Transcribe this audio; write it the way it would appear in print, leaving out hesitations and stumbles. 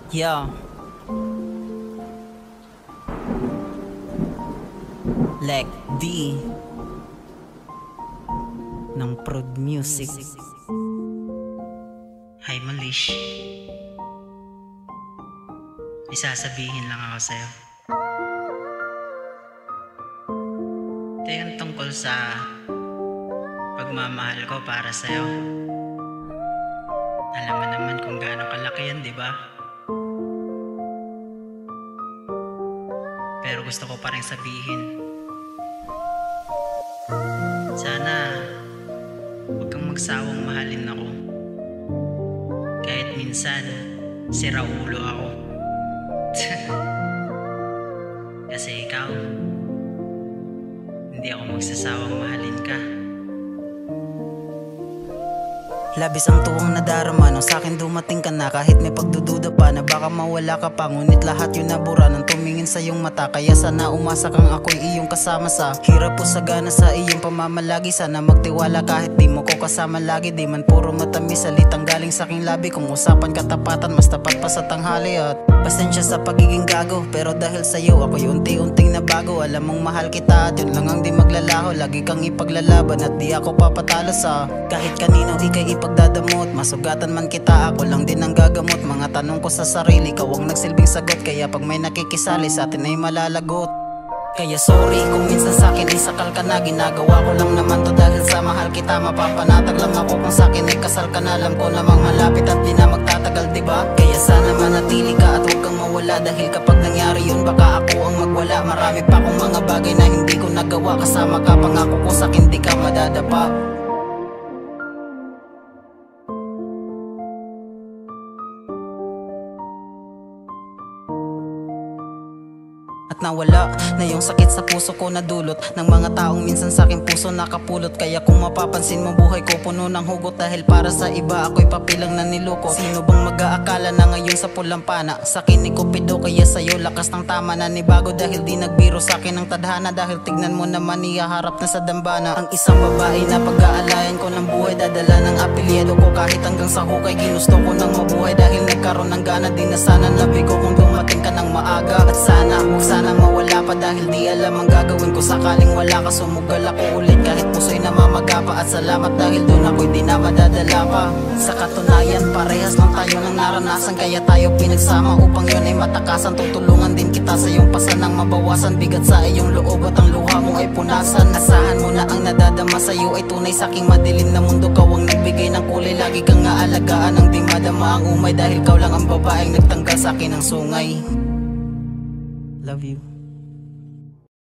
Yeah. Lek D ng Prod Music. Hi Malish, may sasabihin lang ako sa'yo. Ito yung tungkol sa pagmamahal ko para sa'yo. Alam mo naman kung gaano kalaki yan, di ba? Pero gusto ko pa rin sabihin, sana huwag kang magsawang mahalin ako. Kahit minsan sira ulo ako. Kasi ikaw, hindi ako magsasawang mahalin ka. Labis ang tuwang nadarama nung sa'kin dumating ka na. Kahit may pagdududa pa na baka mawala ka pa, ngunit lahat yun nabura nang tumingin sa iyong mata. Kaya sana umasa kang ako'y iyong kasama sa hirap o sagana sa iyong pamamalagi. Sana magtiwala kahit di mo ko kasama lagi. Di man puro matamis salitang galing sa aking labi. Kung usapan katapatan, mas tapat pa sa tanghali. At pasensya sa pagiging gago, pero dahil sa'yo ako'y unti-unting nabago. Alam mong mahal kita at yun lang ang di maglalaho. Lagi kang ipaglalaban at di ako papatalo sa kahit kanino ikay ipagdadamot. Masugatan man kita, ako lang din ang gagamot. Mga tanong ko sa sarili, ikaw ang nagsilbing sagot. Kaya pag may nakikisali sa atin ay malalagot. Kaya sorry kung minsan sa'kin ay sakal ka na. Ginagawa ko lang naman to dahil sa mahal kita. Mapapanatag lang ako kung sa'kin ay kasal ka na. Alam ko namang malapit at di na magtatagal, diba? Kaya sana manatili ka at huwag kang mawala. Dahil kapag nangyari yun, baka ako ang magwala. Marami pa akong mga bagay na hindi ko nagawa. Kasama ka, pangako ko sa'kin di ka madadapa. At nawala na yung sakit sa puso ko na dulot ng mga taong minsan sa aking puso nakapulot. Kaya kung mapapansin mo, buhay ko puno ng hugot. Dahil para sa iba ako'y papilang na niloko. Sino bang mag-aakala na ngayon sa pulang pana sa'kin ni Cupido? Kaya sa'yo lakas ng tama na nibago. Dahil di nagbiro sa'kin ang tadhana. Dahil tignan mo naman, ihaharap na sa dambana ang isang babae na pag-aalayan ko ng buhay. Dadala ng apelyido ko kahit hanggang sa hukay. Ginusto ko ng mabuhay dahil nagkaroon ng gana. Di na sana nabigo kung dumating ka ng maaga. At sana, huwag sana mawala pa dahil di alam ang gagawin ko sakaling wala ka. Sumugal ako ulit kahit puso'y namamaga pa. At salamat dahil doon ako'y di na madadala pa. Sa katunayan, parehas lang tayo ng naranasan. Kaya tayo pinagsama upang yun ay matakasan. Tutulungan din kita sa iyong pasan nang mabawasan bigat sa iyong loob at ang luha mo ay punasan. Asahan mo na ang nadadama sa'yo ay tunay sa'king madilim na mundo. Kaw ang nagbigay ng kulay, lagi kang aalagaan ng di madama ang umay. Dahil kaw lang ang babaeng nagtanggal sa'kin ng sungay. Love you.